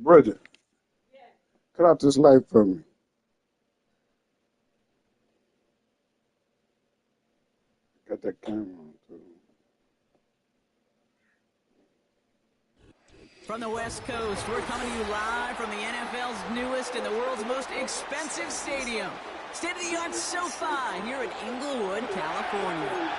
Bridget, cut out this light for me. Got that camera on, too. From the West Coast, we're coming to you live from the NFL's newest and the world's most expensive stadium. State-of-the-art SoFi here in Inglewood, California.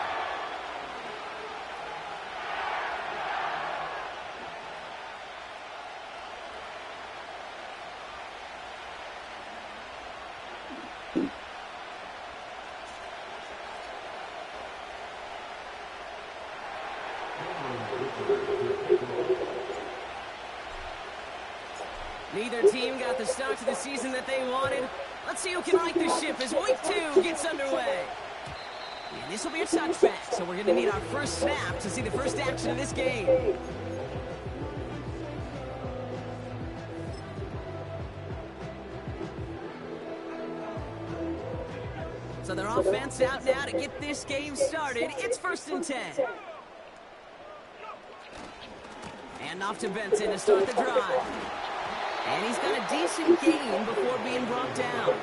Neither team got the start to the season that they wanted. Let's see who can right the ship as week 2 gets underway. And this will be a touchback, so we're going to need our first snap to see the first action of this game. So their offense out now to get this game started. It's 1st and 10. And off to Benson to start the drive. And he's got a decent gain before being brought down.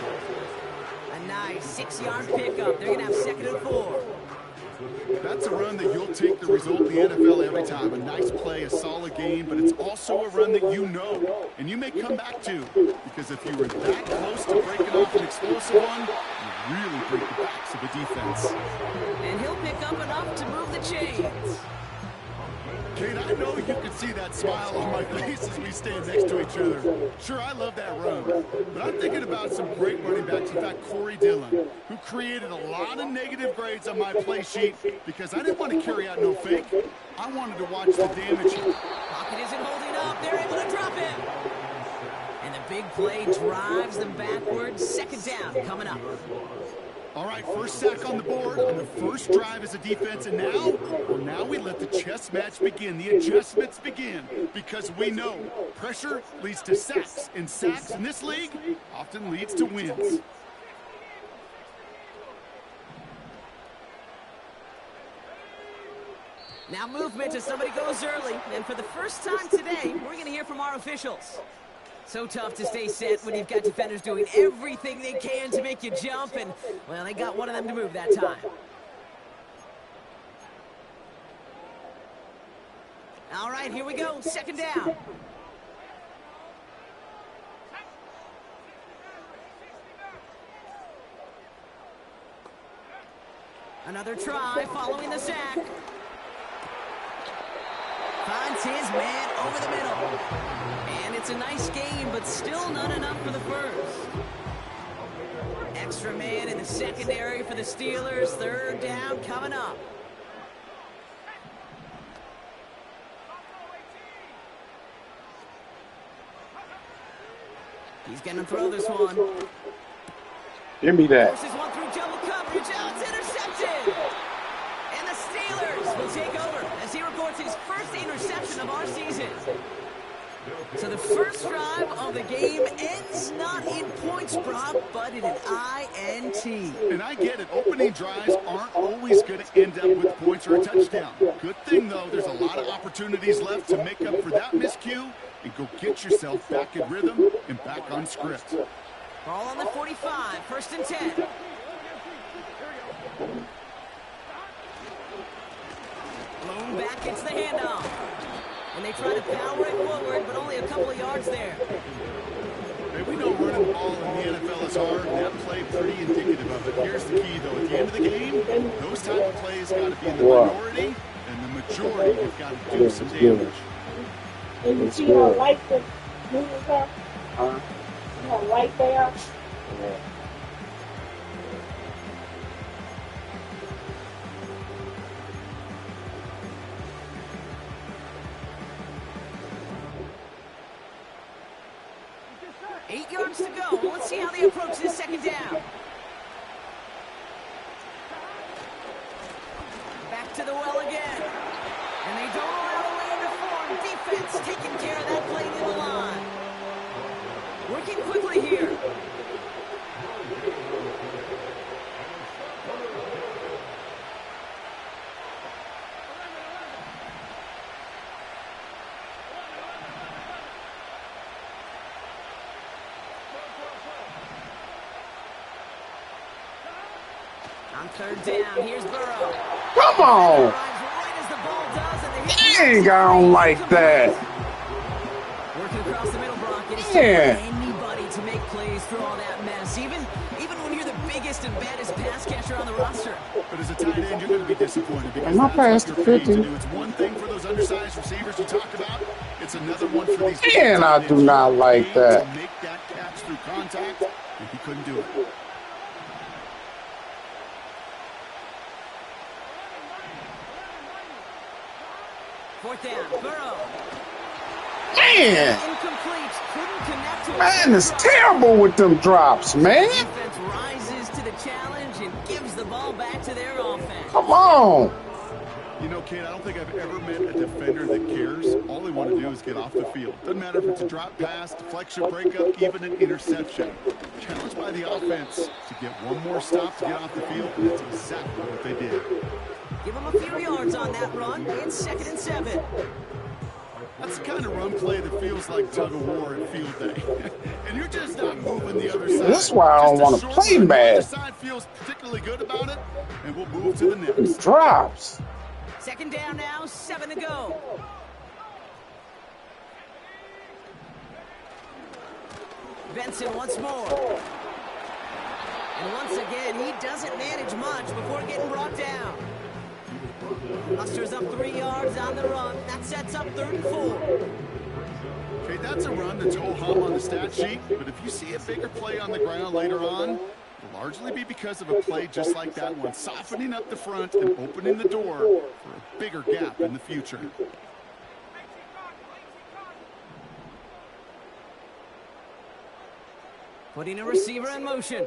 A nice 6-yard pickup. They're going to have 2nd and 4. That's a run that you'll take the result in the NFL every time. A nice play, a solid game, but it's also a run that you know, and you may come back to. Because if you were that close to breaking off an explosive one, you really break the backs of the defense. And he'll pick up enough to move the chains. Kate, I know you can see that smile on my face as we stand next to each other. Sure, I love that run, but I'm thinking about some great running backs. In fact, Corey Dillon, who created a lot of negative grades on my play sheet because I didn't want to carry out no fake. I wanted to watch the damage. Pocket isn't holding up. They're able to drop him. And the big play drives them backwards. 2nd down coming up. All right, first sack on the board on the first drive as a defense, and now we let the chess match begin, the adjustments begin, because we know pressure leads to sacks, and sacks in this league often leads to wins. Now movement as somebody goes early, and for the first time today, we're going to hear from our officials. So tough to stay set when you've got defenders doing everything they can to make you jump, and, well, they got one of them to move that time. All right, here we go, 2nd down. Another try following the sack. Finds his man over the middle. And it's a nice game, but still not enough for the first. Extra man in the secondary for the Steelers. 3rd down coming up. He's going to throw this one. Give me that. Forces one through double coverage. Oh, it's intercepted. And the Steelers will take over as he records his first interception of our season. So the first drive of the game ends not in points, Brock, but in an INT. And I get it. Opening drives aren't always going to end up with points or a touchdown. Good thing, though, there's a lot of opportunities left to make up for that miscue and go get yourself back in rhythm and back on script. Ball on the 45, 1st and 10. Blown back gets the handoff. And they try to power it forward, but only a couple of yards there. Hey, we know running the ball in the NFL is hard, and that play pretty indicative of it. Here's the key, though. At the end of the game, those type of plays got to be in the minority, and the majority have got to do some damage. And you see how light the movers are? Huh? See how light they are? Yeah. Eight yards to go. Let's see how they approach this 2nd down. Back to the well again. And they don't allow the lane to form. Defense taking care of that play near the line. Working quickly here. On third down, here's Burrow. Come Arrives on. right as the ball does, and the hit Dang, knocks I it don't free, like that. incomplete. Working across the middle, Brock. It is tough Yeah. for anybody to make plays through all that mess, even when you're the biggest and baddest pass catcher on the roster. But as a tight end, you're going to be disappointed because Am I that's past what the you're paid to 50? do. It's one thing for those undersized receivers you talked about. It's another one for these Man, I do not like that. to make that catch through contact, and he couldn't do it. Fourth down, Burrow. Man, Incomplete. Couldn't connect to it. man, it's terrible with them drops, man. Defense rises to the challenge and gives the ball back to their offense. Come on. You know, Kate, I don't think I've ever met a defender that cares. All they want to do is get off the field. Doesn't matter if it's a drop pass, deflection, breakup, even an interception. Challenged by the offense to get one more stop to get off the field, and that's exactly what they did. Give them a few yards on that run. It's 2nd and 7. That's the kind of run play that feels like tug-of-war at field day. And you're just not moving the other side. This is why I don't Just a want to short play run. The other Madden. side feels particularly good about it, and we'll move to the next. Drops. 2nd down now, 7 to go. Benson once more. And once again, he doesn't manage much before getting brought down. Musters up 3 yards on the run. That sets up 3rd and 4. Okay, that's a run that's ho-hum on the stat sheet, but if you see a bigger play on the ground later on, it'll largely be because of a play just like that one, softening up the front and opening the door for a bigger gap in the future. Putting a receiver in motion.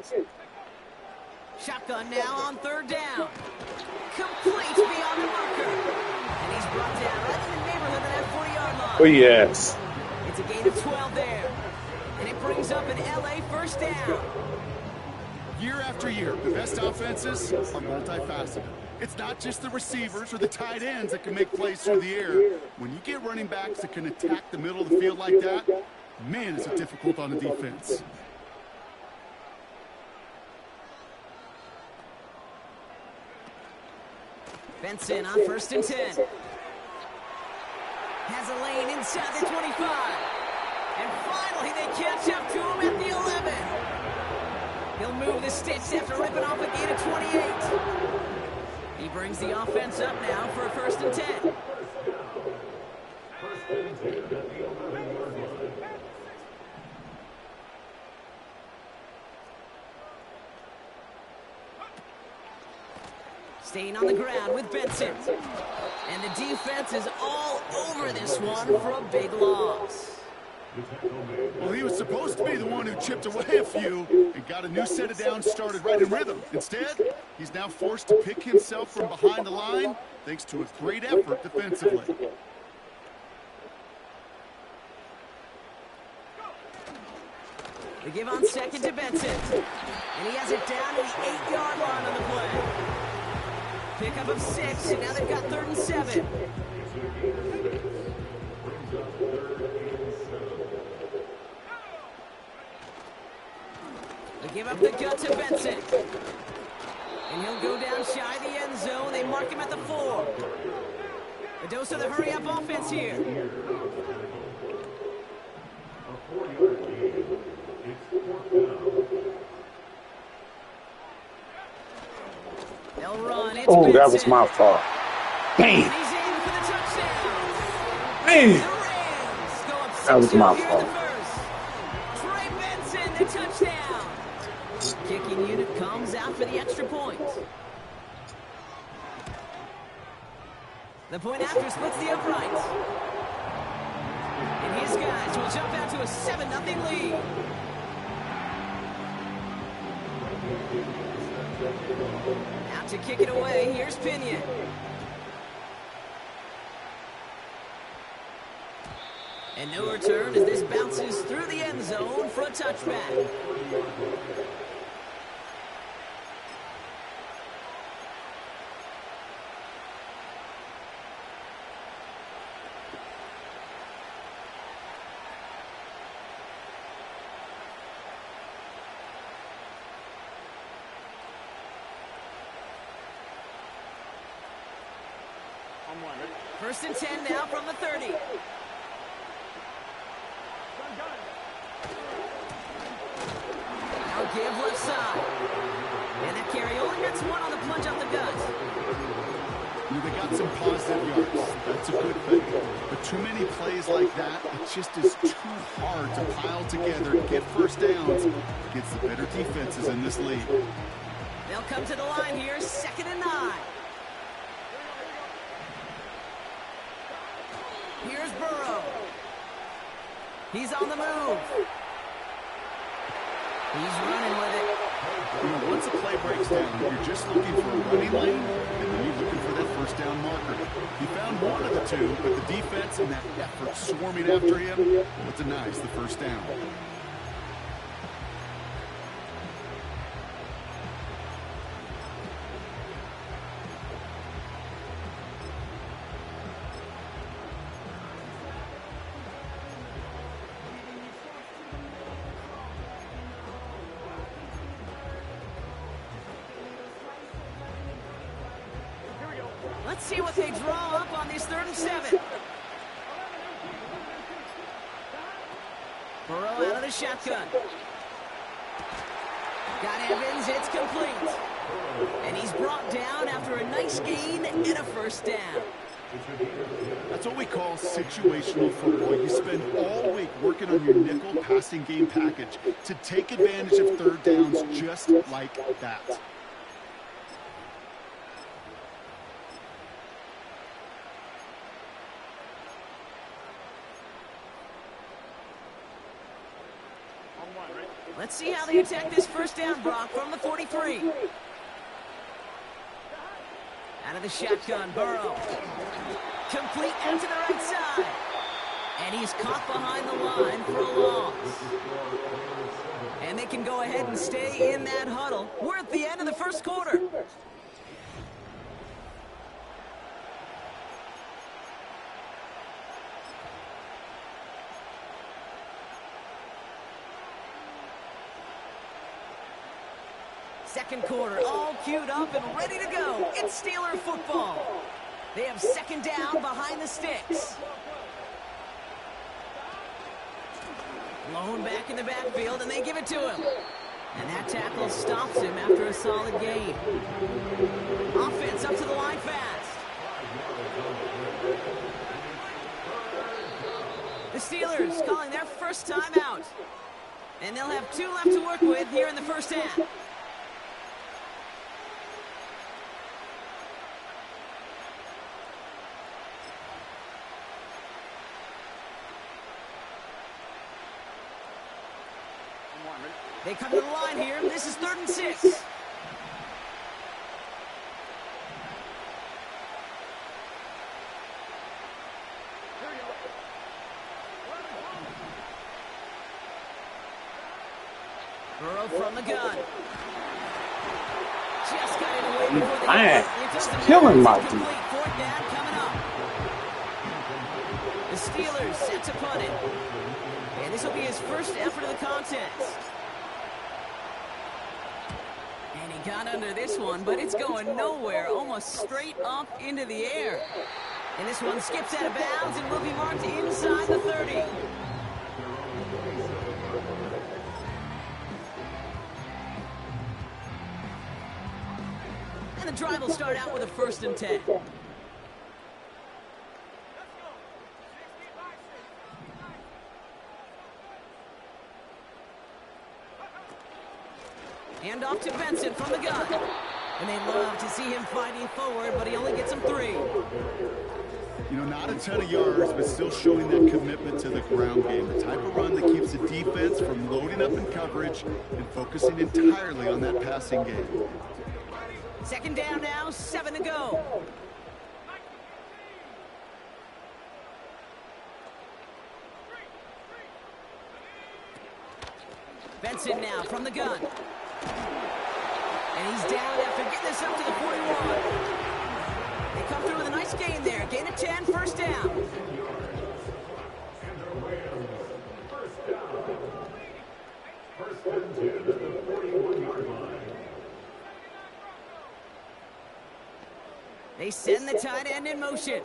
Shotgun now on 3rd down. Complete beyond the marker. And he's brought down right in the neighborhood of that 40-yard line. Oh, yes. It's a gain of 12 there. And it brings up an LA 1st down. Year after year, the best offenses are multifaceted. It's not just the receivers or the tight ends that can make plays through the air. When you get running backs that can attack the middle of the field like that, man, is it difficult on the defense. Benson on 1st and 10. Has a lane inside the 25. And finally they catch up to him at the 11. He'll move the sticks after ripping off a gain of 28. He brings the offense up now for a 1st and 10. Staying on the ground with Benson. And the defense is all over this one for a big loss. Well, he was supposed to be the one who chipped away a few and got a new set of downs started right in rhythm. Instead, he's now forced to pick himself from behind the line thanks to a great effort defensively. They give on 2nd to Benson. And he has it down to the 8-yard line on the play. Pickup of 6, and now they've got 3rd and 7. They give up the gut to Benson. And he'll go down shy of the end zone. They mark him at the 4. A dose of the hurry-up offense here. They'll run. It's Oh, that Benson. was my fault. Damn. And he's in for the touchdown. The Man. Rams go up That was 6-0 my here in fault. the first. Trey Benson, the touchdown. Kicking unit comes out for the extra point. The point after splits the uprights. And his guys will jump out to a 7-0 lead. Out to kick it away, here's Pinion. And no return as this bounces through the end zone for a touchback. First and 10 now from the 30. Now give left side. And that carry only gets one on the plunge up the gut. They got some positive yards. That's a good thing. But too many plays like that, it just is too hard to pile together, get first downs against the better defenses in this league. They'll come to the line here, 2nd and 9. Here's Burrow. He's on the move. He's running with it. You know, once a play breaks down, you're just looking for a running lane, and then you're looking for that first down marker. He found one of the two, but the defense and that effort swarming after him, well, it denies the first down. Let's see what they draw up on this 3rd and 7. Burrow out of the shotgun. Got Evans, it's complete. And he's brought down after a nice gain and a first down. That's what we call situational football. You spend all week working on your nickel passing game package to take advantage of third downs just like that. Let's see how they attack this first down, Brock, from the 43. Out of the shotgun, Burrow. Complete out to the right side. And he's caught behind the line for a loss. And they can go ahead and stay in that huddle. We're at the end of the first quarter. Second quarter, all queued up and ready to go. It's Steeler football. They have 2nd down behind the sticks. Blown back in the backfield, and they give it to him. And that tackle stops him after a solid gain. Offense up to the line fast. The Steelers calling their first timeout. And they'll have 2 left to work with here in the first half. They come to the line here. This is 3rd and 6. Burrow from the gun. Just got it away before the Man, it's killing my team. 4th down coming up. The Steelers set to punt it. And this will be his first effort of the contest. And he got under this one, but it's going nowhere, almost straight up into the air. And this one skips out of bounds and will be marked inside the 30. And the drive will start out with a 1st and 10. Hand off to Benson from the gun. And they love to see him fighting forward, but he only gets him 3. You know, not a ton of yards, but still showing that commitment to the ground game. The type of run that keeps the defense from loading up in coverage and focusing entirely on that passing game. 2nd down now, 7 to go. Benson now from the gun. And he's down after getting this up to the 41. They come through with a nice gain there. Gain of 10, 1st down. They send the tight end in motion.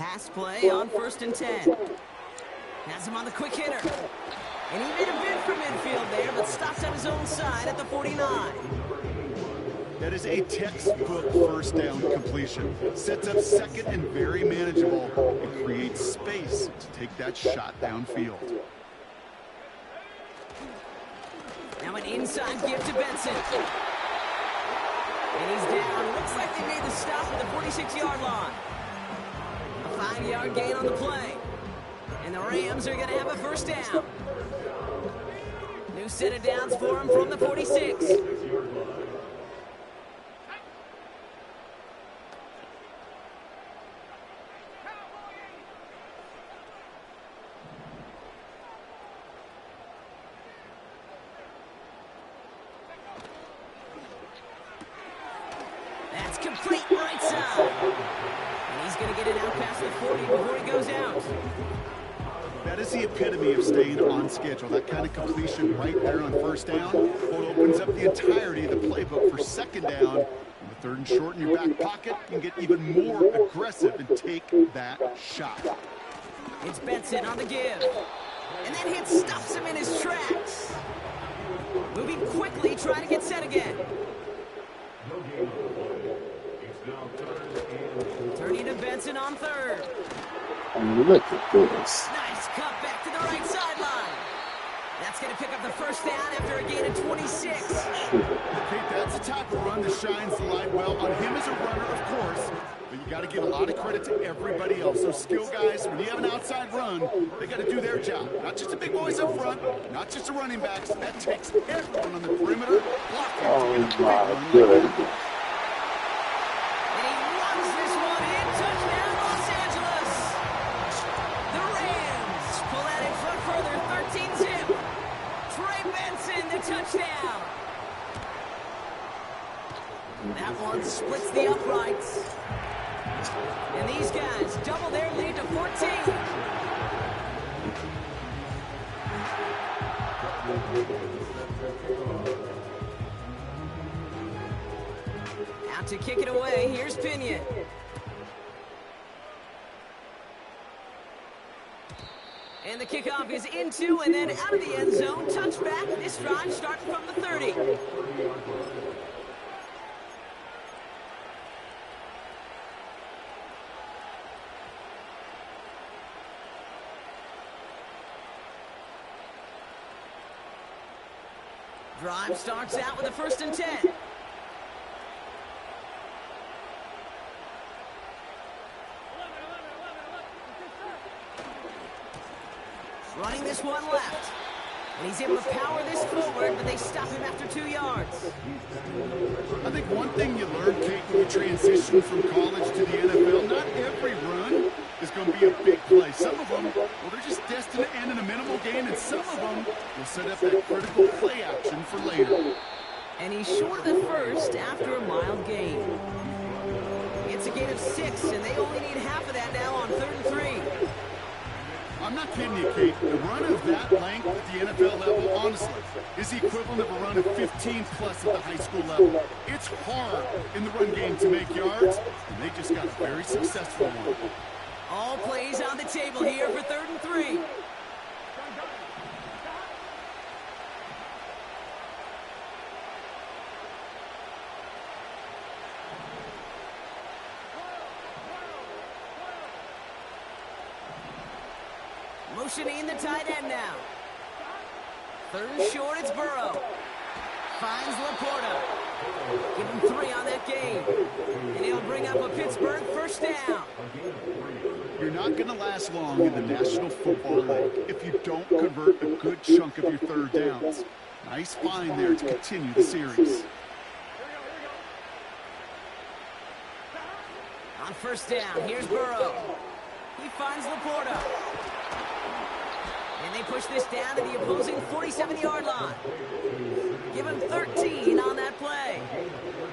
Pass play on 1st and 10. Has him on the quick hitter. And he made a bid for midfield there, but stops on his own side at the 49. That is a textbook first down completion. Sets up second and very manageable and creates space to take that shot downfield. Now an inside give to Benson. And he's down. Looks like they made the stop at the 46-yard line. A 5-yard gain on the play. And the Rams are going to have a first down. New set of downs for him from the 46. That's complete right side. And he's going to get it out past the 40 before he goes out. That is the epitome of staying on schedule. That kind of completion right there on first down. What opens up the entirety of the playbook for second down. On the 3rd and short in your back pocket, you can get even more aggressive and take that shot. It's Benson on the give. And that hit stops him in his tracks. Moving quickly, trying to get set again. Turning to Benson on 3rd. And look at this. Nice cut back to the right sideline. That's going to pick up the first down after a gain of 26. Okay, that's the type of run that shines the light well on him as a runner, of course. But you got to give a lot of credit to everybody else. Those skill guys, when you have an outside run, they got to do their job. Not just the big boys up front, not just the running backs. That takes everyone on the perimeter blocking. Oh my goodness. And he runs this one in. Touchdown, Los Angeles. The Rams pull out in front further, 13-zip. Trey Benson, the touchdown. That one splits the uprights. And these guys double their lead to 14. Out to kick it away, here's Pinion. And the kickoff is into and then out of the end zone. Touchback, this drive starting from the 30. Drive starts out with a 1st and 10. Running this one left. And he's able to power this forward, but they stop him after 2 yards. I think one thing you learn, Kate, when you transition from college to the NFL, not every run is going to be a big play. Some of them, well, they're just destined to end in a minimal gain, and some of them will set up that critical play action for later. And he's short of the first after a mild gain. It's a gain of 6, and they only need half of that now on 3rd and 3. I'm not kidding you, Kate. The run of that length at the NFL level, honestly, is the equivalent of a run of 15-plus at the high school level. It's hard in the run game to make yards, and they just got a very successful one. All plays on the table here for 3rd and 3. Motioning the tight end now. 3rd and short, it's Burrow. Finds Laporta. Give him 3 on that game. And he'll bring up a Pittsburgh first down. You're not going to last long in the National Football League if you don't convert a good chunk of your 3rd downs. Nice find there to continue the series. On 1st down, here's Burrow. He finds Laporta. And they push this down to the opposing 47-yard line. Give him 13 on that play.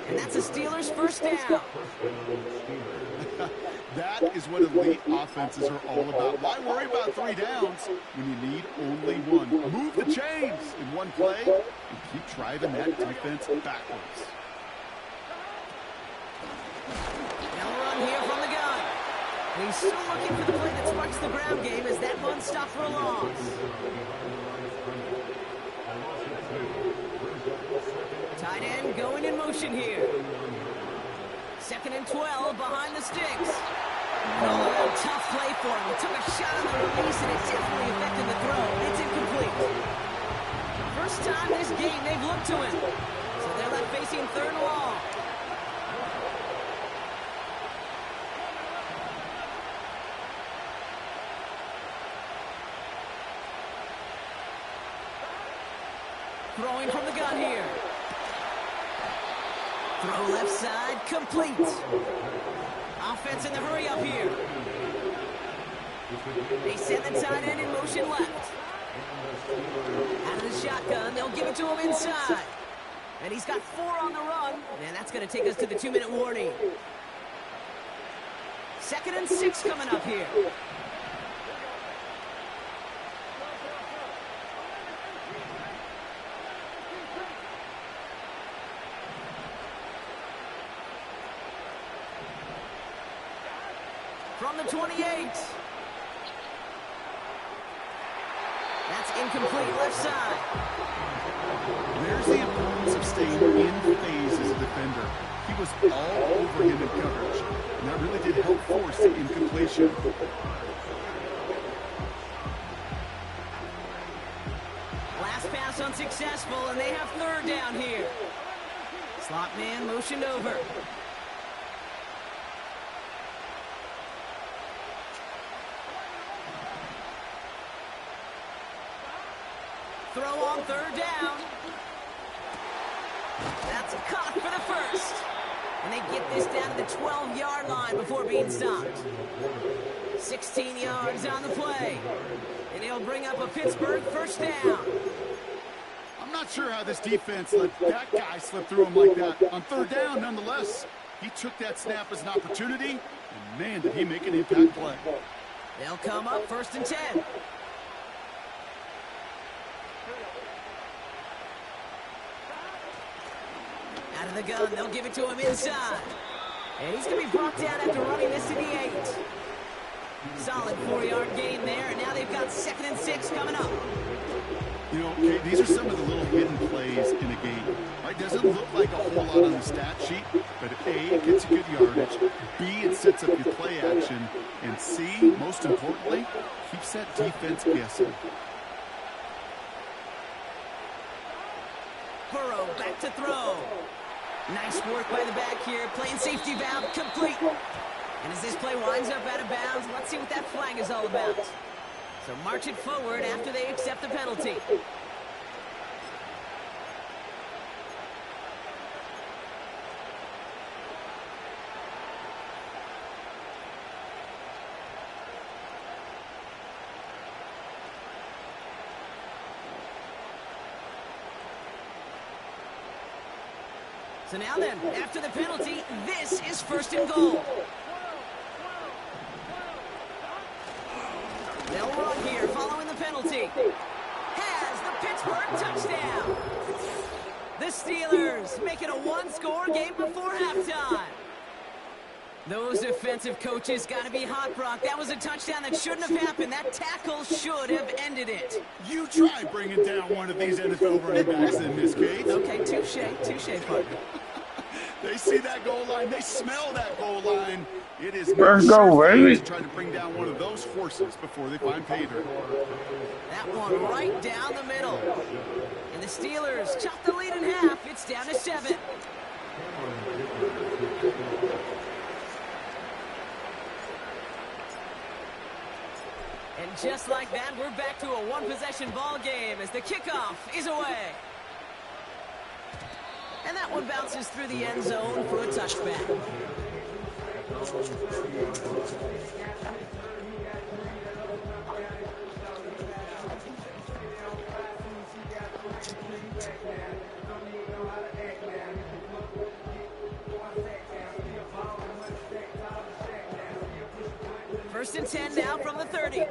And that's a Steelers first down. That is what elite offenses are all about. Why worry about 3 downs when you need only 1? Move the chains in one play and keep driving that defense backwards. Now run here from the gun. He's still looking for the play that sparks the ground game as that one stopped for a loss. Tight end going in motion here. 2nd and 12 behind the sticks. Oh, tough play for him. He took a shot on the release and it definitely affected the throw. It's incomplete. First time this game they've looked to him. So they're left facing 3rd and long. Throwing from the gun here. Throw left side, complete. Offense in the hurry up here. They send the tight end in motion left. Out of the shotgun, they'll give it to him inside. And he's got 4 on the run. And that's going to take us to the 2-minute warning. 2nd and 6 coming up here. From the 28. That's incomplete, left side. There's the importance of staying in phase as a defender. He was all over him in coverage, and that really did help force the incompletion. Last pass unsuccessful, and they have 3rd down here. Slot man motioned over. Throw on 3rd down. That's caught for the first. And they get this down to the 12-yard line before being stopped. 16 yards on the play. And he'll bring up a Pittsburgh 1st down. I'm not sure how this defense let that guy slip through him like that. On 3rd down, nonetheless, he took that snap as an opportunity, and man, did he make an impact play. They'll come up 1st and 10. Out of the gun, they'll give it to him inside. And he's going to be brought down after running this to the 8. Solid 4-yard gain there, and now they've got 2nd and 6 coming up. You know, okay, these are some of the little hidden plays in a game. Right? Doesn't look like a whole lot on the stat sheet, but A, it gets you good yardage, B, it sets up your play action, and C, most importantly, keeps that defense guessing. Burrow back to throw. Nice work by the back here. Playing safety valve complete. And as this play winds up out of bounds, let's see what that flag is all about. So march it forward after they accept the penalty. So now then, after the penalty, this is 1st and goal. They'll run here following the penalty. Has the Pittsburgh touchdown. The Steelers make it a 1-score game before halftime. Those defensive coaches got to be hot, Brock. That was a touchdown that shouldn't have happened. That tackle should have ended it. You try bringing down one of these NFL running backs in this case. Okay, touche, partner. They see that goal line. They smell that goal line. It is Let's go, baby. trying to bring down one of those horses before they find pay dirt. That one right down the middle. And the Steelers chop the lead in half. It's down to 7. And just like that, we're back to a one-possession ball game as the kickoff is away. And that one bounces through the end zone for a touchback. First and 10 now from the 30.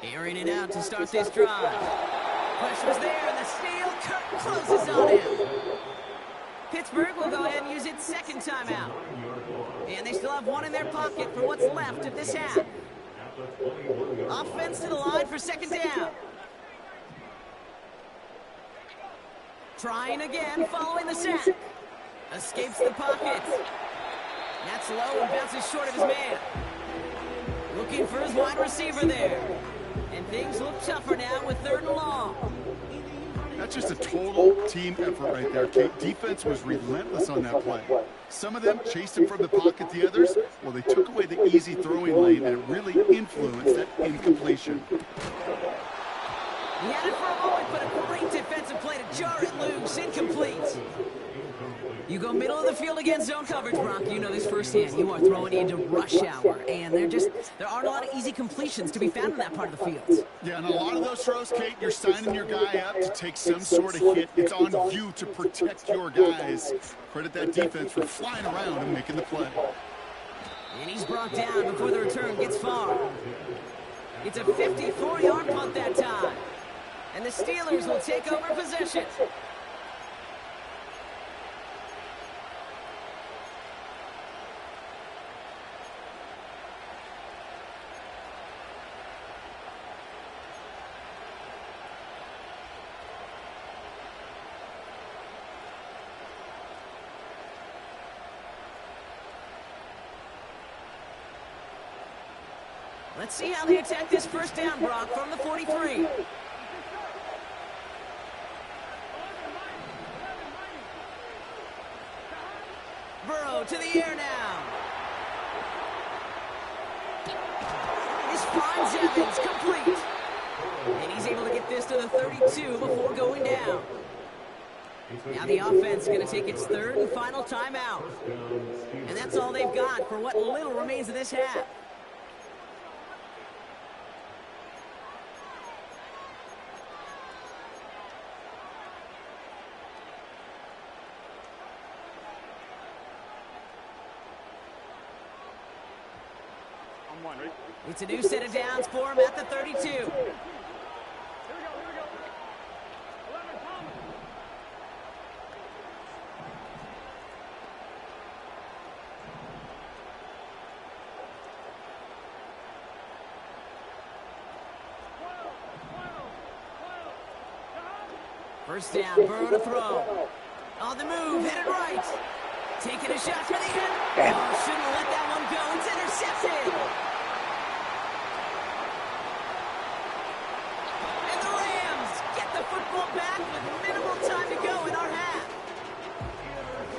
Airing it out to start this drive. Pressure's there, and the steal closes on him. Pittsburgh will go ahead and use its second timeout. And they still have one in their pocket for what's left of this half. Offense to the line for second down. Trying again following the sack. Escapes the pocket. That's low and bounces short of his man. Looking for his wide receiver there. And things look tougher now with 3rd and long. That's just a total team effort right there, Kate. Defense was relentless on that play. Some of them chased him from the pocket. The others, well, they took away the easy throwing lane, and it really influenced that incompletion. He had it for a moment, but a great defensive play to jar it loose. Incomplete. You go middle of the field against zone coverage, Brock. You know this firsthand. You are throwing into rush hour, and there aren't a lot of easy completions to be found in that part of the field. Yeah, and a lot of those throws, Kate, you're signing your guy up to take some sort of hit. It's on you to protect your guys. Credit that defense for flying around and making the play. And he's brought down before the return gets far. It's a 54-yard punt that time. And the Steelers will take over possession. Let's see how they attack this first down, Brock, from the 43. Burrow to the air now. This finds Evans complete. And he's able to get this to the 32 before going down. Now the offense is going to take its 3rd and final timeout. And that's all they've got for what little remains of this half. It's a new set of downs for him at the 32. First down, Burrow to throw. On the move, headed right. Taking a shot for the end. Oh, shouldn't let that one go. It's intercepted. And the Rams get the football back with minimal time to go in our half.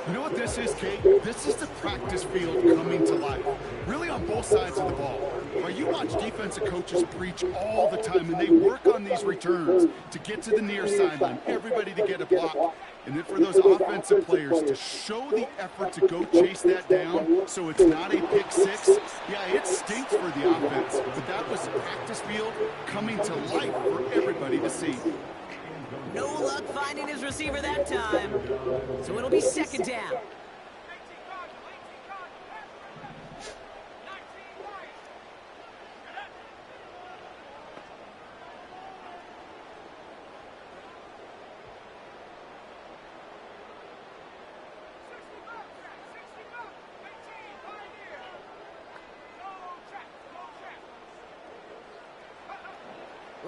You know what this is, Kate? This is the practice field coming to life. Really on both sides of the ball. Right, you watch defensive coaches preach all the time, and they work on these returns to get to the near sideline, everybody to get a block. And then for those offensive players to show the effort to go chase that down so it's not a pick six, yeah, it stinks for the offense. But that was practice field coming to life for everybody to see. No luck finding his receiver that time. So it'll be second down.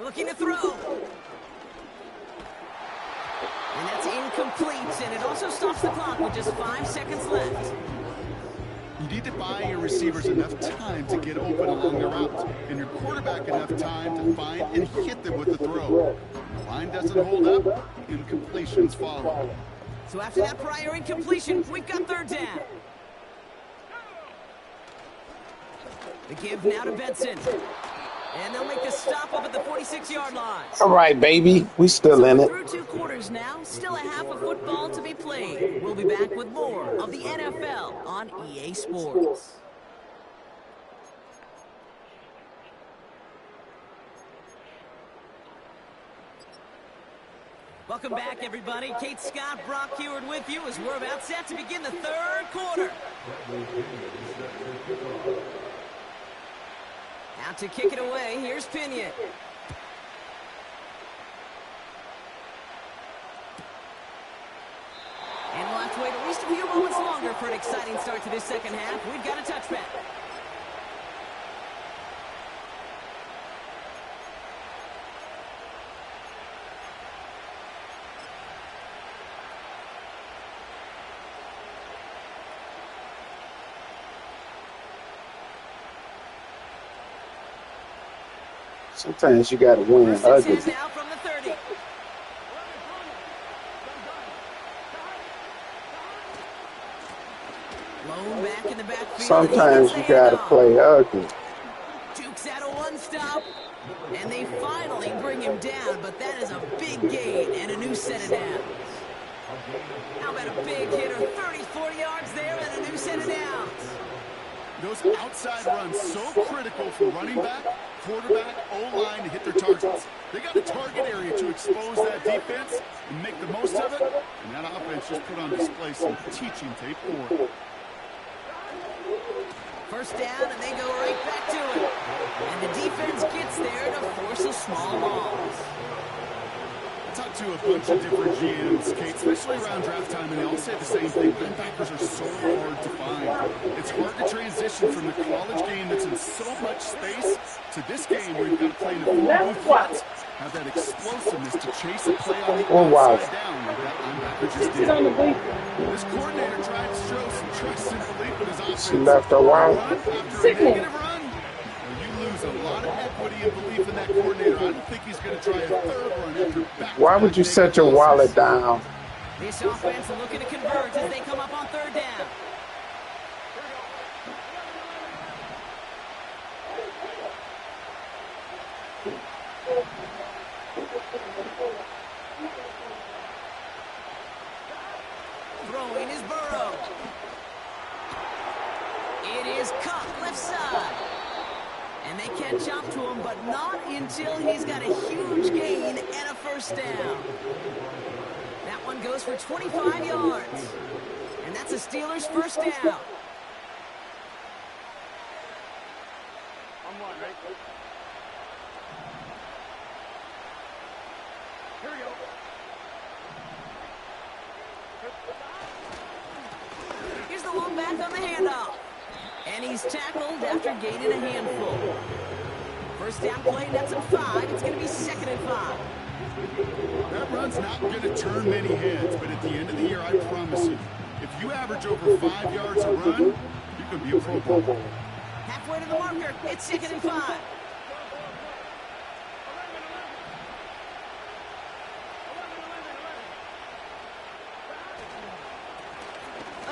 Looking to throw. And that's incomplete, and it also stops the clock with just 5 seconds left. You need to buy your receivers enough time to get open along the route, and your quarterback enough time to find and hit them with the throw. The line doesn't hold up, incompletions follow. So after that prior incompletion, we've got third down. The give now to Benson. And they'll make the stop up at the 46-yard line. All right, baby. We still in it. Through 2 quarters now. Still a half of football to be played. We'll be back with more of the NFL on EA Sports. Welcome back, everybody. Kate Scott, Brock Heward with you as we're about set to begin the third quarter. Out to kick it away, here's Pinion. Let's wait at least a few moments longer for an exciting start to this second half. We've got a touchback. Sometimes you got to win First and ugly. 10 now from the 30. Blown back in the backfield. Sometimes you got to play ugly. Jukes out a one-stop, and they finally bring him down, but that is a big gain and a new set of downs. How about a big hitter, 34 yards there and a new set of downs. Those outside runs so critical for running back, quarterback, O-line to hit their targets. They got a target area to expose that defense and make the most of it, and that offense just put on display some teaching tape for it. First down, and they go right back to it. And the defense gets there to force a small loss. I talked to a bunch of different GMs, Kate, especially around draft time, and they all say the same thing. Linebackers are so hard to find. It's hard to transition from the college game that's in so much space to this game where you've got to play in a full flats, have that explosiveness to chase a play on the outside down like that linebacker just did. This coordinator tried to show some trust and belief in his offense. She left a while. After a negative run, you lose a lot of equity and belief in that coordinator. I don't think he's going to try a third run after back. Why would you set your wallet down? This offense looking to convert as they come up on third down. Throwing is Burrow. It is cut left side. And they catch up to him, but not until he's got a huge gain and a first down. That one goes for 25 yards. And that's a Steelers first down. Here's the long back on the handoff. And he's tackled after gaining a handful. First down play, that's a 5. It's going to be 2nd and 5. That run's not going to turn many heads, but at the end of the year, I promise you, if you average over 5 yards a run, you could be a Pro Bowler. Halfway to the marker, it's 2nd and 5.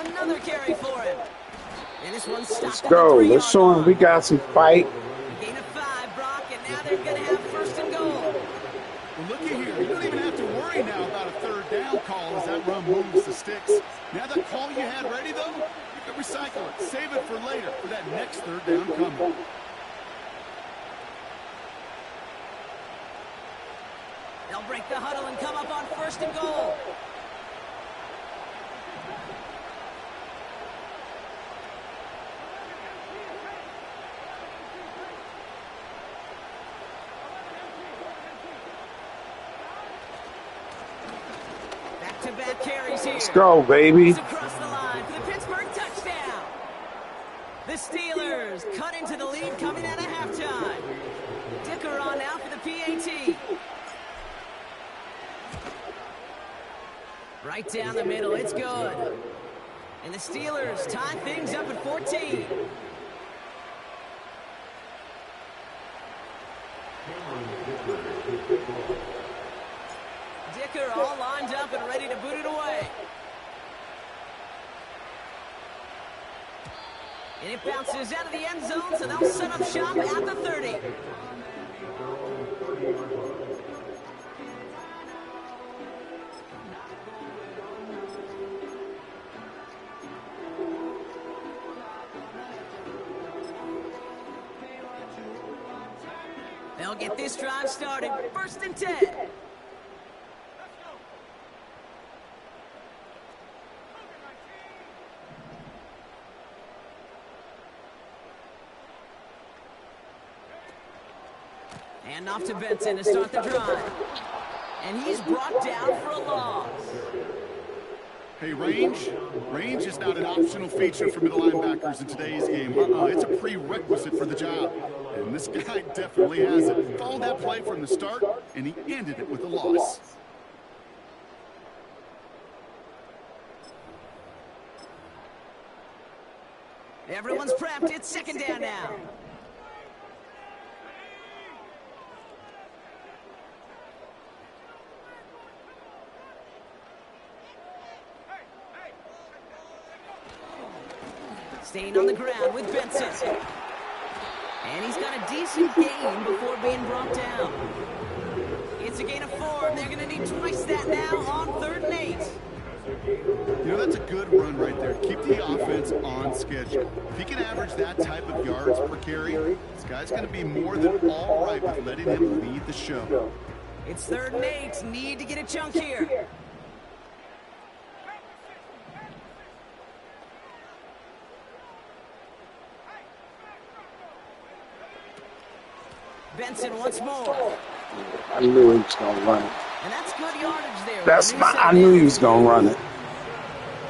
Another carry for him. And this one's stopped. Let's go. Let's show him we got some fight. Gain of 5, Brock, and now they're going to have 1st and goal. Well, look at here. You don't even have to worry now about a third down call as that run moves the sticks. Now that call you had ready, though, you can recycle it. Save it for later for that next third down coming. They'll break the huddle and come up on 1st and goal. Back-to-back carries here. Let's go, baby. He's across the line for the Pittsburgh touchdown. The Steelers cut into the lead coming out of halftime. Dicker on now for the PAT. Right down the middle, it's good. And the Steelers tie things up at 14. Dicker all lined up and ready to boot it away. And it bounces out of the end zone, so they'll set up shop at the 30. They'll get this drive started. 1st and 10. And off to Benson to start the drive. And he's brought down for a loss. Hey, range is not an optional feature for middle linebackers in today's game. It's a prerequisite for the job. And this guy definitely has it. Followed that play from the start, and he ended it with a loss. Everyone's prepped. It's second down now. Staying on the ground with Benson. And he's got a decent gain before being brought down. It's a gain of 4, and they're going to need twice that now on 3rd and 8. You know, that's a good run right there. Keep the offense on schedule. If he can average that type of yards per carry, this guy's going to be more than all right with letting him lead the show. It's 3rd and 8. Need to get a chunk here. Benson once more. I knew he was gonna run it. And that's good yardage there. I knew he was gonna run it.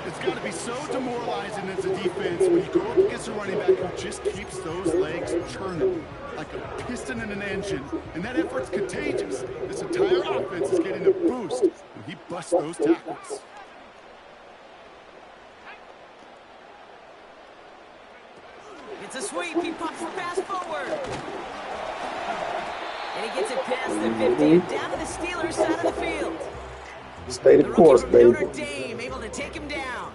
It's got to be so demoralizing as a defense when you go up against a running back who just keeps those legs churning like a piston in an engine, and that effort's contagious. This entire offense is getting a boost when he busts those tackles. It's a sweep. He pops the pass forward. And he gets it past the 50 and down to the Steelers' side of the field. Stay the course, baby. Notre Dame able to take him down.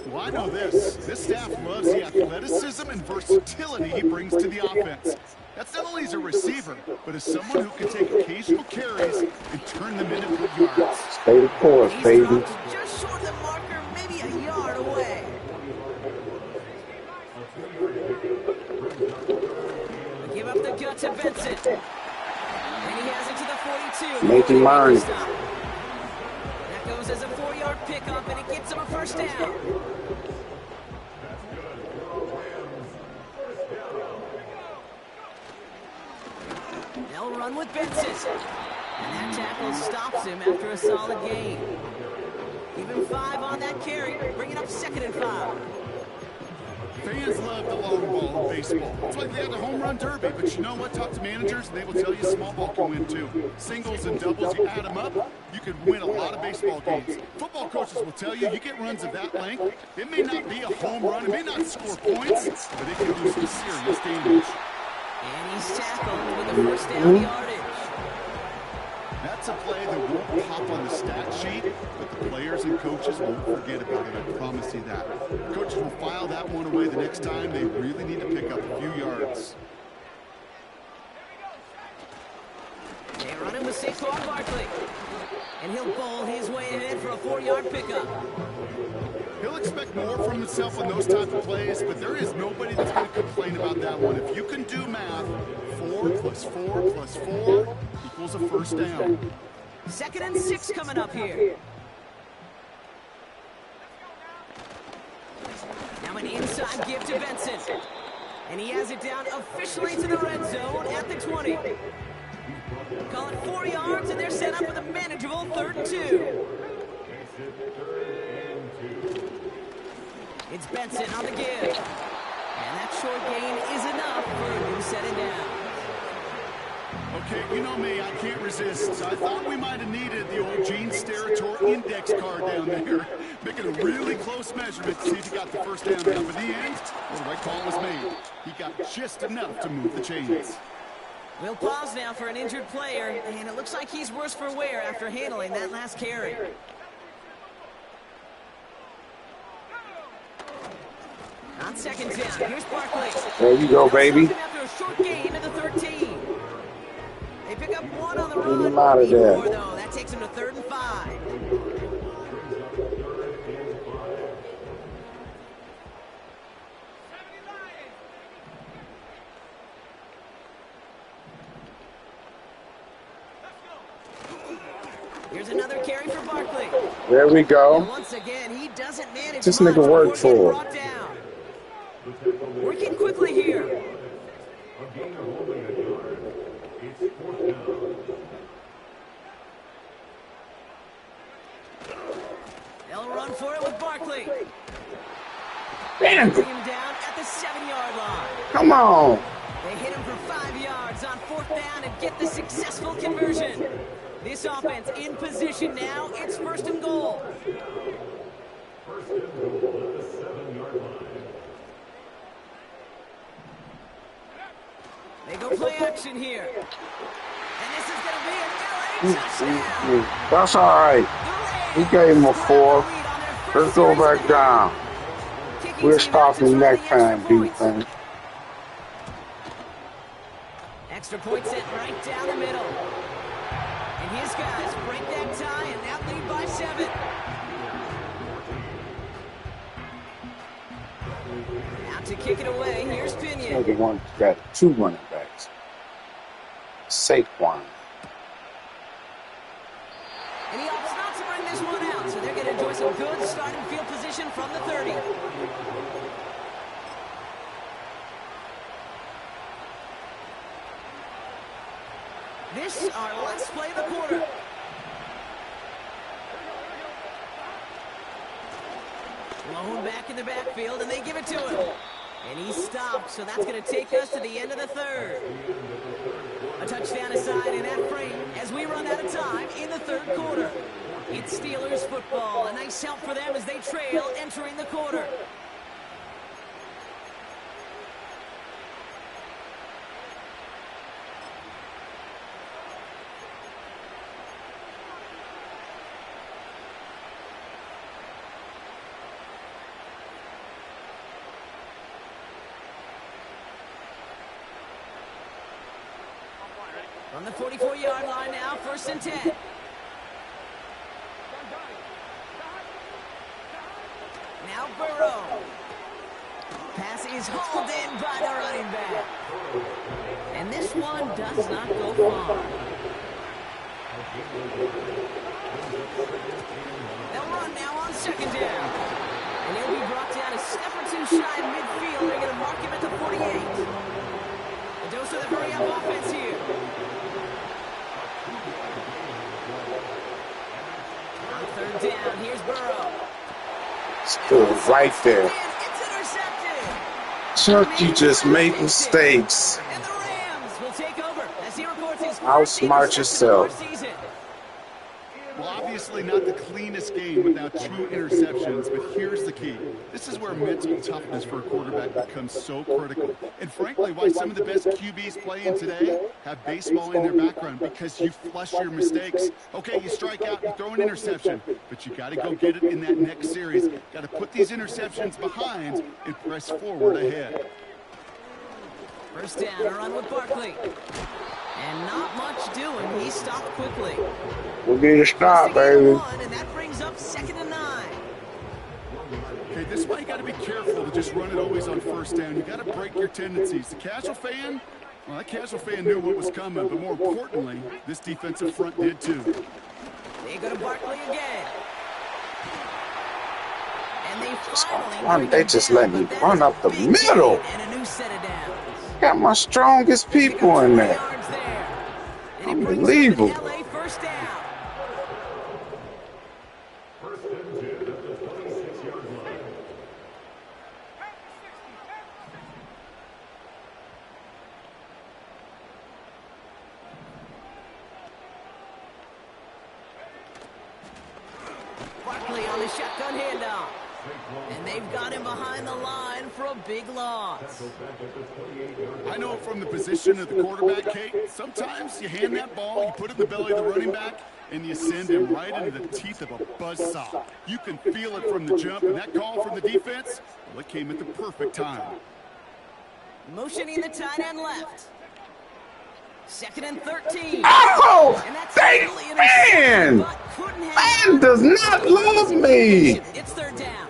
Well, I know this. This staff loves the athleticism and versatility he brings to the offense. That's not only as a receiver, but as someone who can take occasional carries and turn them into good yards. Stay the course, baby. He's just short of the marker, maybe a yard away. Give up the gut to Benson. And he has it to the 42. Make him learn. That goes as a 4-yard pickup, and it gets him a first down. They'll run with Benson. And that tackle stops him after a solid gain. Even 5 on that carry, bringing up 2nd and 5. Fans love the long ball in baseball. It's like they had the home run derby, but you know what? Talk to managers, and they will tell you small ball can win too. Singles and doubles, you add them up, you could win a lot of baseball games. Football coaches will tell you, you get runs of that length, it may not be a home run, it may not score points, but it can do some serious damage. And he's tackled with the first down yardage. That's a play that won't pop on the stat sheet, but the players and coaches won't forget about it, I promise you that. Coaches will file that one away the next time they really need to pick up a few yards. They run him with Saquon Barkley. And he'll bowl his way ahead for a 4-yard pickup. He'll expect more from himself on those type of plays, but there is nobody that's going to complain about that one. If you can do math, 4 plus 4 plus 4 equals a first down. 2nd and 6 coming up here. Now an inside give to Benson. And he has it down officially to the red zone at the 20. Call it 4 yards, and they're set up with a manageable 3rd and 2. It's Benson on the give. And that short gain is enough for a new set of down. Okay, you know me, I can't resist. I thought we might have needed the old Gene Steratore index card down there, making a really close measurement to see if he got the first down. But in the end, well, the right call was made. He got just enough to move the chains. We'll pause now for an injured player, and it looks like he's worse for wear after handling that last carry. On 2nd down, here's Barkley. There you go, baby. After a short gain to the 13. They pick up 1 on the run. Get him out of there. More, though. That takes him to 3rd and 5. Here's another carry for Barkley. There we And go. once again, he doesn't manage This much nigga worked before for getting it. brought down. Working quickly here. They'll They'll run for it with Barkley. Damn Bring it. him down at the 7-yard line. Come on. They hit him for 5 yards on 4th down and get the successful conversion. This offense in position now. It's 1st and goal. They go play action here. And this is going to be an LA touchdown. That's all right. We gave him a 4. Let's go back down. We'll stop him next time, defense. Extra point set right down the middle. And his guys break that tie and now lead by 7. Out to kick it away. Here's Pinion. The one got 2 running backs. Saquon. And he opts not to bring this one out, so they're going to enjoy some good starting field position from the 30. This is our last play of the quarter. Lone back in the backfield, and they give it to him. And he stopped, so that's going to take us to the end of the 3rd. A touchdown aside in that frame as we run out of time in the 3rd quarter. It's Steelers football. A nice help for them as they trail entering the quarter. On the 44-yard line now, 1st and 10. Now Burrow. Pass is hauled in by the running back. And this one does not go far. They'll run now on 2nd down. And he'll be brought down a step or 2 shy of midfield. They're going to mark him at the 48. A dose of the hurry-up offense here. On 3rd down, here's Burrow. Still right there. It's intercepted. Chuck, you just make mistakes. And the Rams will take over as he records his first Outsmart interception yourself. of our season. Well, obviously not the cleanest game without 2 interceptions, but here's the key. This is where mental toughness for a quarterback becomes so critical. And frankly, why some of the best QBs playing today have baseball in their background, because you flush your mistakes. Okay, you strike out, you throw an interception, but you got to go get it in that next series. Got to put these interceptions behind and press forward ahead. 1st down, a run with Barkley. And not much doing. He stopped quickly. We'll get a stop, baby. And that brings up 2nd and 9. Okay, this is why you got to be careful to just run it always on 1st down. You got to break your tendencies. The casual fan, well, that casual fan knew what was coming, but more importantly, this defensive front did too. They go to Barkley again. And they finally Why bring they him just down, let me but that run is a up the big middle? gain And a new set of downs. Got my strongest people in there. Yards there. And it brings up an Unbelievable. LA 1st down. Barkley on the shotgun handoff. And they've got him behind the line for a big loss. I know from the position of the quarterback, Kate, sometimes you hand that ball, you put it in the belly of the running back, and you send him right into the teeth of a buzzsaw. You can feel it from the jump, and that call from the defense, well, it came at the perfect time. Motioning the tight end left. 2nd and 13. Oh, And that's they, early interception, man, but couldn't hang man on. does not love me. It's 3rd down.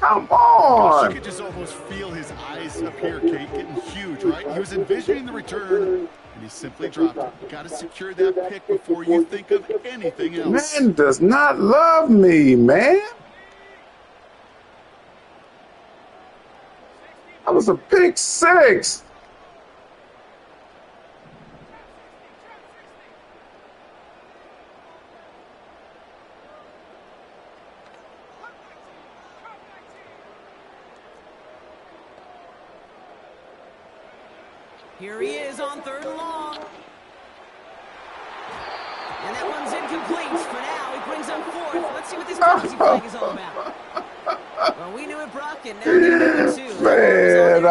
Come You on. could just almost feel his eyes up here, Kate, getting huge, right? He was envisioning the return, and he simply dropped it. You got to secure that pick before you think of anything else. Man does not love me, man. That was a pick 6. Here he is on 3rd and long. And that one's incomplete. For now, he brings up 4th. Let's see what this crazy flag is all about. Well, we knew it, Brock, and now they knew it too. Man,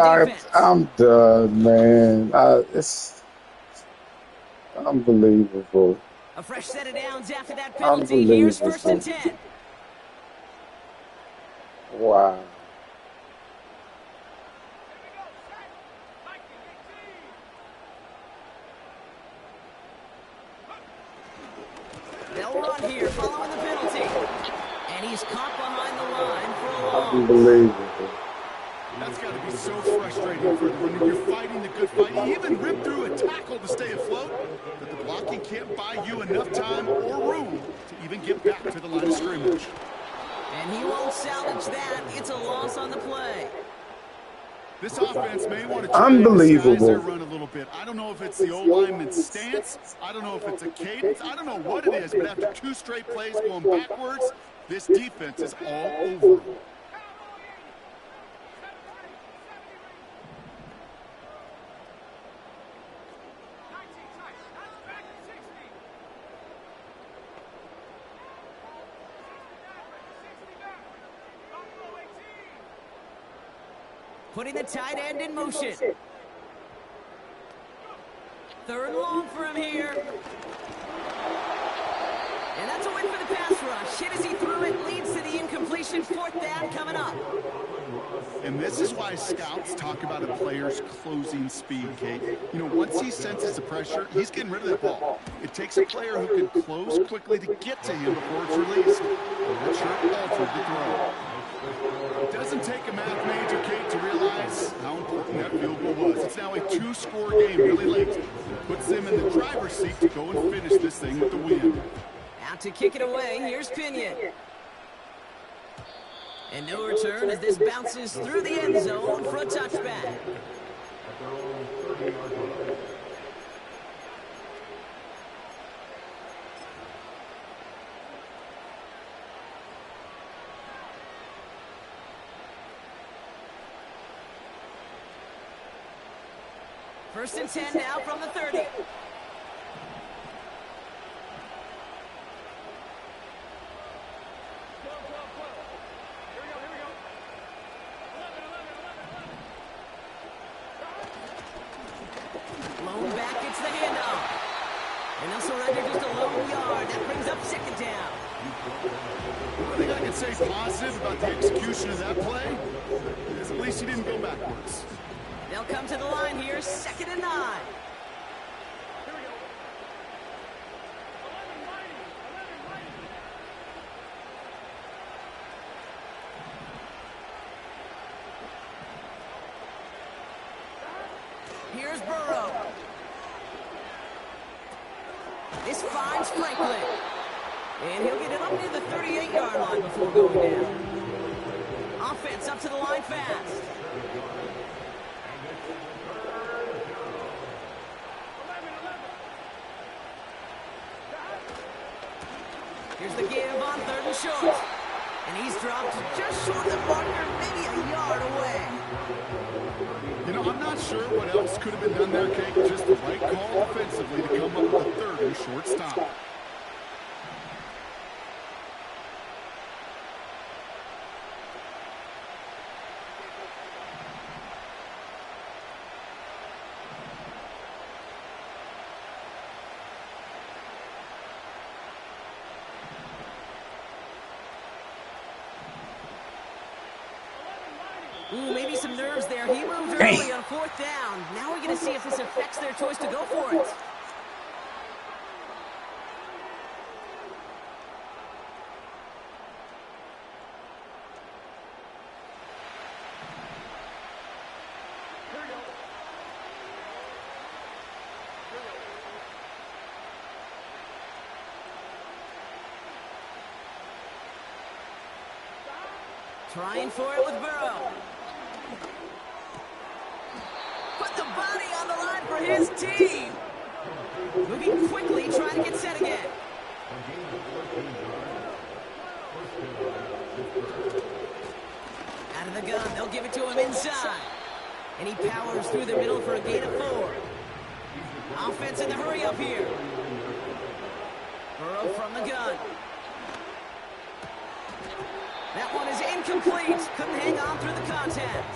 I'm done, man. It's unbelievable. A fresh set of downs after that penalty. Here's 1st and 10. Wow. They'll run here following the penalty. And he's caught behind the line for a loss. Unbelievable. That's got to be so frustrating for the runner. You're fighting the good fight. You even rip through a tackle to stay afloat, but the blocking can't buy you enough time or room to even get back to the line of scrimmage. And he won't salvage that. It's a loss on the play. This offense may want to try to disguise their run a little bit. I don't know if it's the O-lineman's stance. I don't know if it's a cadence. I don't know what it is, but after 2 straight plays going backwards, this defense is all over them. Putting the tight end in motion. 3rd and long for him here. And that's a win for the pass rush. Hit as he threw it, leads to the incompletion. 4th down coming up. And this is why scouts talk about a player's closing speed, Kate. You know, once he senses the pressure, he's getting rid of the ball. It takes a player who can close quickly to get to him before it's released. And that sure altered the throw. It doesn't take a math major, Kate, to realize how important that field goal was. It's now a 2-score game really late. It puts them in the driver's seat to go and finish this thing with the win. Out to kick it away, here's Pinion. And no return as this bounces through the end zone for a touchback. First and 10 now from the 30. Blown back, it's the handoff. And they'll surrender just a lone yard. That brings up 2nd down. One thing I can say positive about the execution of that play is at least he didn't go backwards. They'll come to the line here, 2nd and 9. Here's Burrow. This finds Franklin. And he'll get it up near the 38-yard line before going down. Offense up to the line fast. Here's the give on 3rd and short. And he's dropped just short of the marker, maybe a yard away. You know, I'm not sure what else could have been done there, Kate. Just the right call offensively to come up with a 3rd and short stop. Ooh, maybe some nerves there. He moved early on 4th down. Now we're going to see if this affects their choice to go for it. Trying for it with Burrow. Put the body on the line for his team. Moving quickly, trying to get set again. Out of the gun, they'll give it to him inside. And he powers through the middle for a gain of 4. Offense in the hurry up here. Burrow from the gun. That one is incomplete. Couldn't hang on through the contact.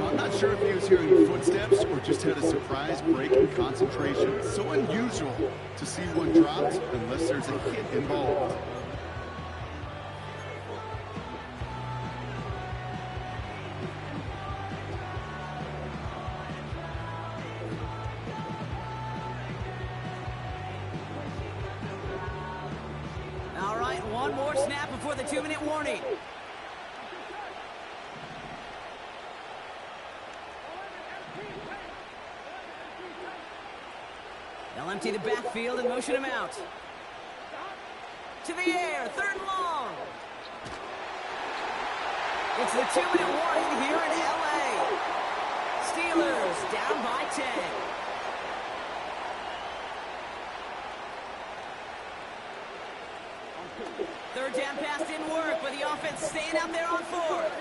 I'm not sure if he was hearing footsteps or just had a surprise break in concentration. It's so unusual to see one dropped unless there's a hit involved. All right, one more snap before the 2-minute warning. They'll empty the backfield and motion him out. To the air, 3rd and long. It's the 2-minute warning here in L.A. Steelers down by 10. Third down pass didn't work, but the offense staying out there on 4th.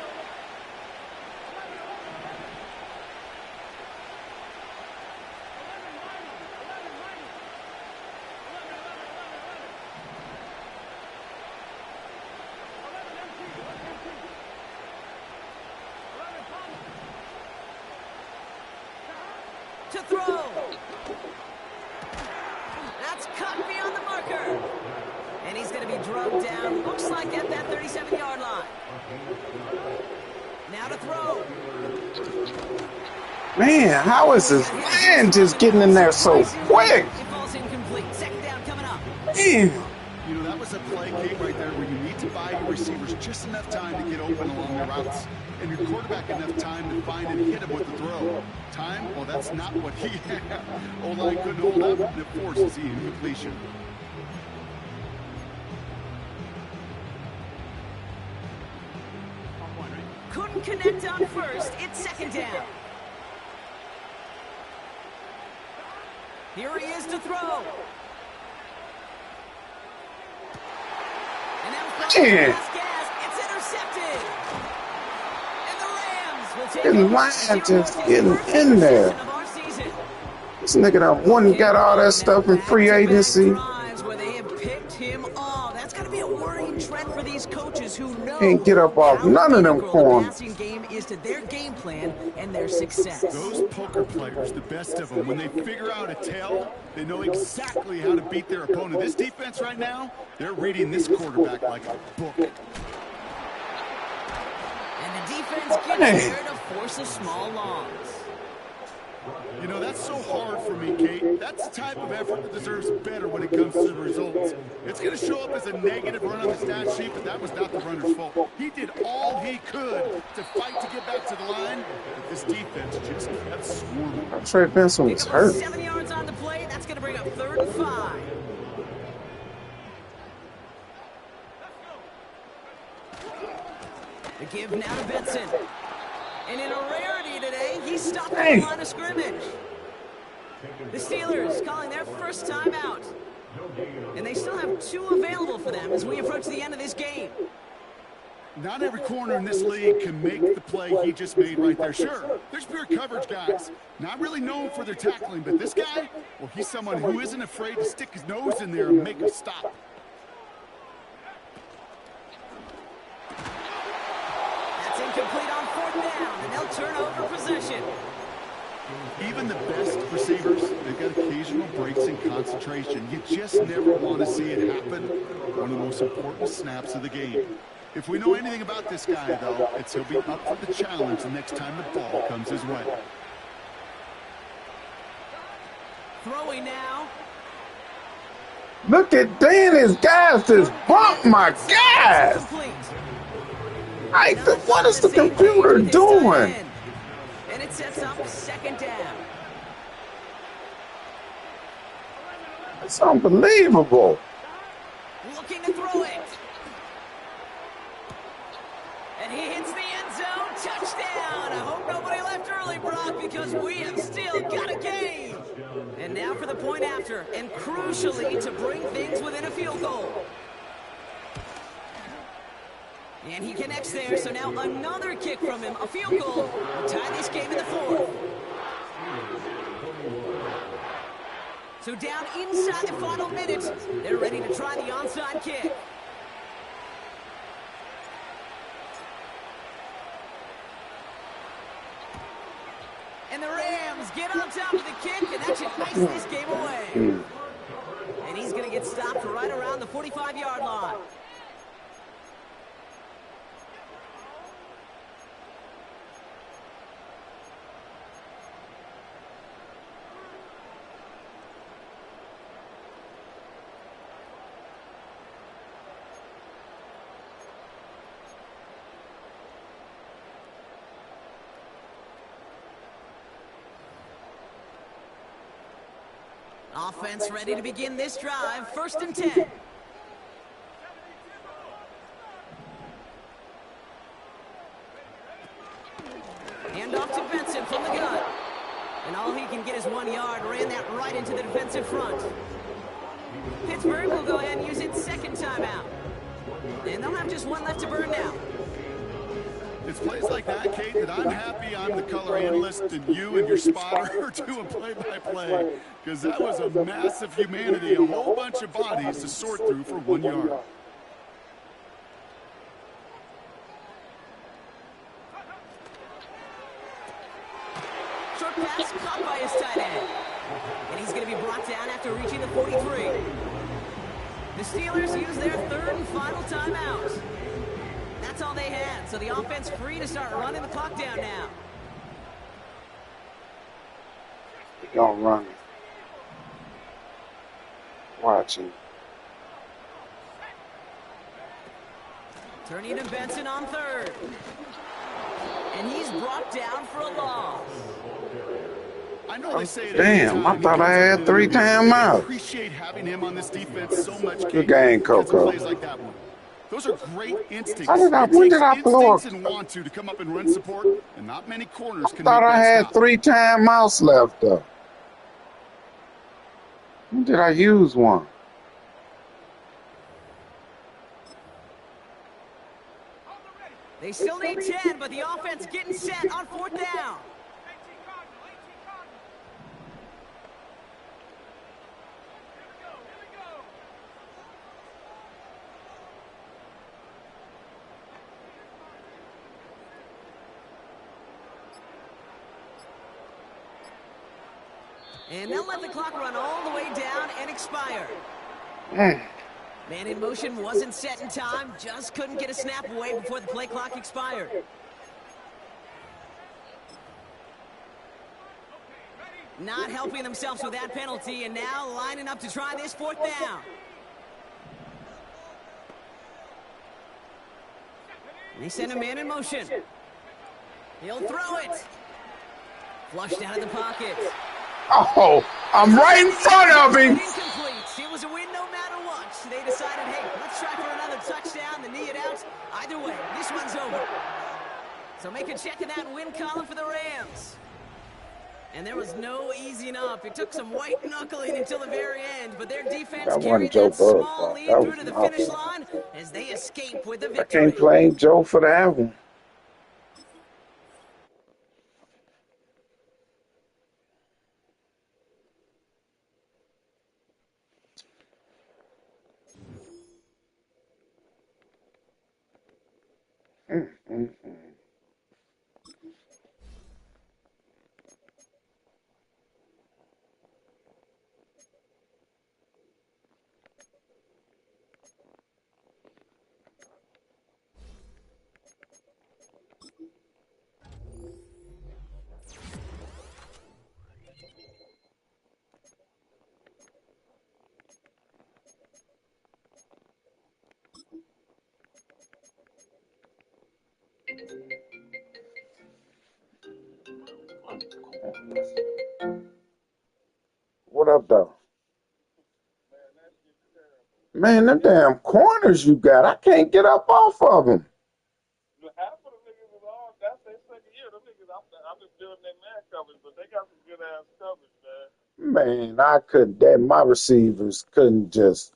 To throw. That's cut beyond the marker. And he's going to be drugged down, looks like at that 37-yard line. Now to throw. Man, how is this man just getting in there so quick? It falls incomplete. 2nd down coming up. Damn. You know, that was a play game right there where you need to buy your receivers just enough time to get open along their routes, and your quarterback enough time to find and hit him with the throw. Time? Well, that's not what he had. O-line couldn't hold up, and it forces the incompletion. Couldn't connect on 1st. It's 2nd down. Here he is to throw. And that was Yeah. gas. It's intercepted. And the Rams will take And over. Lions just getting in there. Of our season. This nigga done one got all that stuff in free agency. Drives where they have picked him off. That's got to be a worrying trend for these coaches who know Can't get up off how none of them integral the corners. passing game is to their game plan and their success. Those poker players, the best of them, when they figure out a tell, they know exactly how to beat their opponent. This defense right now, they're reading this quarterback like a book. And the defense gets there to force a small loss. You know, that's so hard for me, Kate. That's the type of effort that deserves better when it comes to the results. It's going to show up as a negative run on the stat sheet, but that was not the runner's fault. He did all he could to fight to get back to the line, but this defense just kept swarming. Trey Benson was hurt. 7 yards on the play. That's going to bring up 3rd and 5. The give now to Benson. And in a rarity today, he's stopped at the line of scrimmage. The Steelers calling their first time out. And they still have 2 available for them as we approach the end of this game. Not every corner in this league can make the play he just made right there. Sure, there's pure coverage guys, not really known for their tackling, but this guy, well, he's someone who isn't afraid to stick his nose in there and make a stop. That's incomplete on 4th down, and they'll turn over possession. Even the best receivers, they've got occasional breaks in concentration. You just never want to see it happen. One of the most important snaps of the game. If we know anything about this guy, though, it's he'll be up for the challenge the next time the ball comes his way. Throwing now. Look at Danny's guys just bumped my guys. What is the computer doing? And it sets up 2nd down. It's unbelievable. Looking to throw it. And he hits the end zone. Touchdown. I hope nobody left early, Brock, because we have still got a game. And now for the point after, and crucially to bring things within a field goal. And And he connects there, so now another kick from him. A field goal will tie this game in the fourth. So down inside the final minutes, they're ready to try the onside kick. And the Rams get on top of the kick, and that should ice this game away. And he's going to get stopped right around the 45-yard line. Offense ready to begin this drive. 1st and 10. Hand off to Benson from the gun. And all he can get is 1 yard. Ran that right into the defensive front. Pittsburgh will go ahead and use its second timeout. And they'll have just one left to burn now. It's plays like that, Kate, that I'm happy I'm the color analyst and you and your spotter are doing play-by-play. Because that was a massive humanity, a whole bunch of bodies to sort through for 1 yard. Short pass caught by his tight end. And he's going to be brought down after reaching the 43. The Steelers use their 3rd and final timeout. That's all they had, so the offense free to start running the clock down now. Don't run it. Watch him. Turning to Benson on 3rd. And he's brought down for a loss. I know they say it Damn, I thought I had 3 timeouts. I appreciate having him on this defense so much. Good game, Coco. Plays like that one. Those are great instincts. When did I blow up? And want to come up and run support, and not many corners can I thought make I that had stop. 3 timeouts left though. When did I use one? They still need 10, but the offense getting set on 4th down. And they'll let the clock run all the way down and expire. Man in motion wasn't set in time, just couldn't get a snap away before the play clock expired. Not helping themselves with that penalty, and now lining up to try this 4th down. They send a man in motion. He'll throw it. Flushed out of the pocket. Oh, I'm right in front of him. Incomplete. It was a win no matter what. They decided, hey, let's try for another touchdown, the knee it out. Either way, this one's over. So make a check of that win column for the Rams. And there was no easing up. It took some white knuckling until the very end, but their defense carried that small lead through to the finish line as they escape with the victory. I can't blame Joe for that one. What up, though? Man, them damn corners you got, I can't get up off of them. Half of the niggas is on. That's their second year. Them niggas, I'm just building their man coverage, but they got some good ass coverage, man. Man, I couldn't. That my receivers couldn't just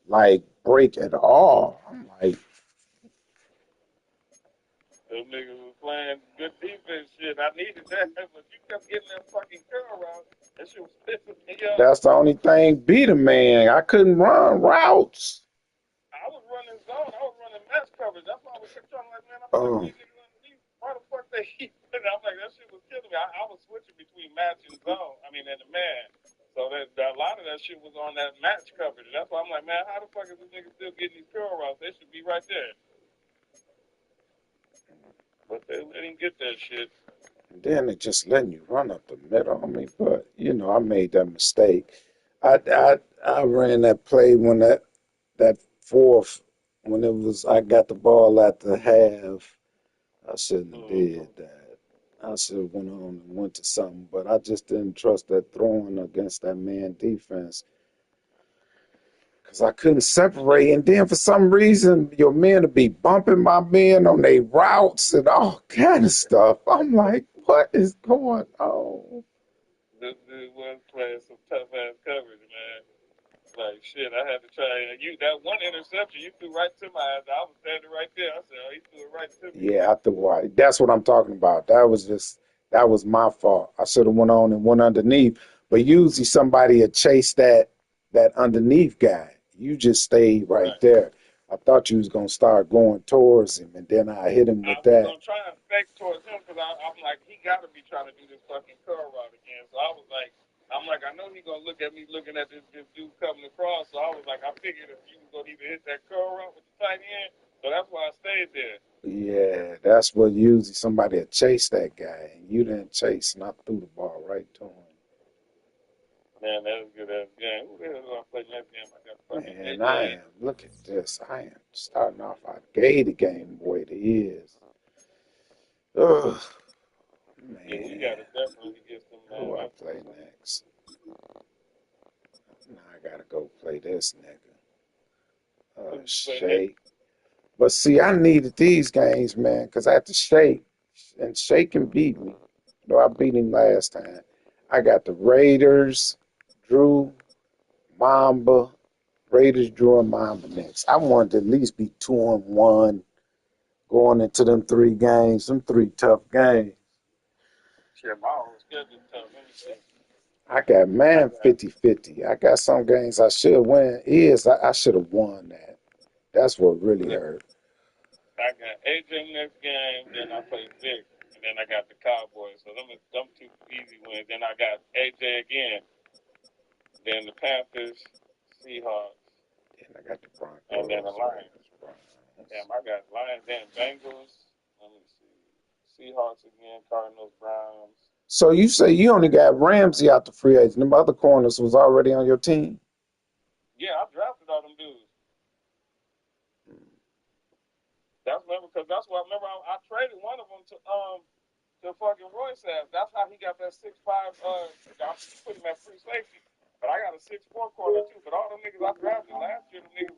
like break at all. I'm like, Them niggas was playing good defense shit. I needed that, but you kept getting that fucking curl around. That shit was pissing me off. That's the only thing beat a man. I couldn't run routes. I was running zone. I was running match coverage. That's why I was kept trying like, man, I'm like, Oh, these niggas underneath. Why the fuck they keep? I'm like, that shit was killing me. I was switching between match and zone. I mean, and the man. So that a lot of that shit was on that match coverage. That's why I'm like, man, how the fuck is this nigga still getting these curl routes? They should be right there. But they didn't get that shit. then they just letting you run up the middle on me. But you know, I made that mistake. I ran that play when that fourth when it was I got the ball at the half. I shouldn't have did that. I should have went on and went to something, but I just didn't trust that throwing against that man defense because I couldn't separate. And then for some reason, your men would be bumping my men on their routes and all kind of stuff. I'm like, what is going on? This dude was playing some tough ass coverage, man. Like shit, I had to try. And you that one interception, you threw right to my ass. I was standing right there. I said, oh, he threw it right to me. Yeah, I threw right. That's what I'm talking about. That was my fault. I should have went on and went underneath. But usually somebody had chased that underneath guy. You just stayed right Right. there. I thought you was gonna start going towards him, and then I hit him I with was that. gonna try and fake towards him because I'm like, he got to be trying to do this fucking curl route again. So I was like, I know he gonna look at me looking at this dude coming across. So I was like, I figured if you was gonna either hit that curl route with the tight end, so that's why I stayed there. Yeah, that's what usually somebody had chased that guy, and you didn't chase, and I threw the ball right to him. Man, that was a good ass game. Who the hell do I play next game? I got fucking Man, I AJ. am. Look at this. I am starting off. I gave the game the way it is. Ugh, Yeah, we man. gotta definitely get some Who I man. play next? Now I gotta go play this nigga. Who you play next? Shake. But see, I needed these games, man, because I had to shake. And Shake can beat me. No, I beat him last time. I got the Raiders, Drew, Mamba, Raiders, Drew, and Mamba next. I wanted to at least be 2-1 going into them three games, them three tough games. Shit, my whole schedule tough. Let me see. I got I man got 50-50. I got some games I should win. I should have won that. That's what really hurt. I got AJ next game, then I play Vic, and then I got the Cowboys. So them two easy wins. Then I got AJ again, then the Panthers, Seahawks, And I got the and then the Broncos, Lions. Raiders, Browns. Damn, I got Lions, then Bengals. Let me see. Seahawks again, Cardinals, Browns. So you say you only got Ramsey out the free agent. Them other corners was already on your team. Yeah, I drafted all them dudes. That's remember because that's what I remember. I traded one of them to fucking Royce ass. That's how he got that 6'5". He put him at free safety, but I got a 6'4" corner too. But all them niggas I drafted last year, them niggas